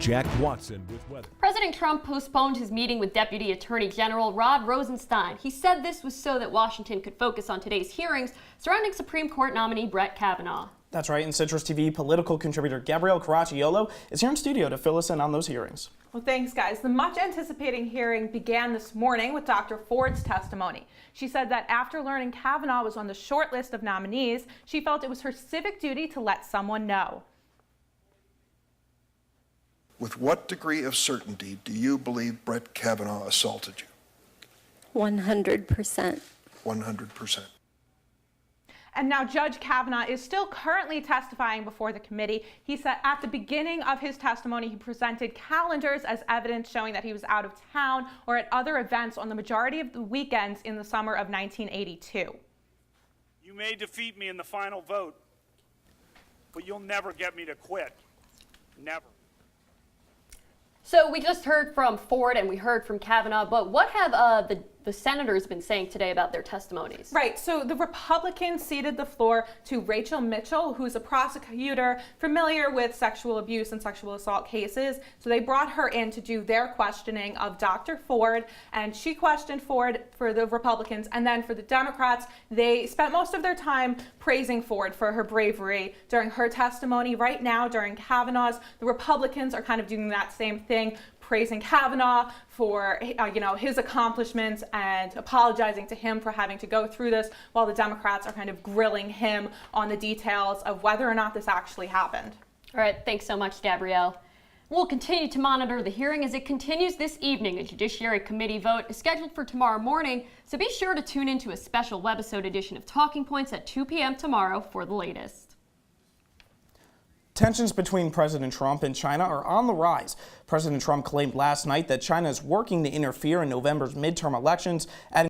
Jack Watson with weather. President Trump postponed his meeting with Deputy Attorney General Rod Rosenstein. He said this was so that Washington could focus on today's hearings surrounding Supreme Court nominee Brett Kavanaugh. That's right, and CitrusTV political contributor Gabrielle Caracciolo is here in studio to fill us in on those hearings. Well, thanks, guys. The much-anticipated hearing began this morning with Dr. Ford's testimony. She said that after learning Kavanaugh was on the short list of nominees, she felt it was her civic duty to let someone know. With what degree of certainty do you believe Brett Kavanaugh assaulted you? 100%. 100%. And now Judge Kavanaugh is still currently testifying before the committee. He said at the beginning of his testimony, he presented calendars as evidence showing that he was out of town or at other events on the majority of the weekends in the summer of 1982. You may defeat me in the final vote, but you'll never get me to quit. Never. So we just heard from Ford and we heard from Kavanaugh, but what have the senators been saying today about their testimonies? Right, so the Republicans ceded the floor to Rachel Mitchell, who's a prosecutor familiar with sexual abuse and sexual assault cases. So they brought her in to do their questioning of Dr. Ford, and she questioned Ford for the Republicans. And then for the Democrats, they spent most of their time praising Ford for her bravery during her testimony. Right now, during Kavanaugh's, the Republicans are kind of doing that same thing, praising Kavanaugh for his accomplishments and apologizing to him for having to go through this, while the Democrats are kind of grilling him on the details of whether or not this actually happened. All right, thanks so much, Gabrielle. We'll continue to monitor the hearing as it continues this evening. A Judiciary Committee vote is scheduled for tomorrow morning, so be sure to tune into a special webisode edition of Talking Points at 2 p.m. tomorrow for the latest. Tensions between President Trump and China are on the rise. President Trump claimed last night that China is working to interfere in November's midterm elections, adding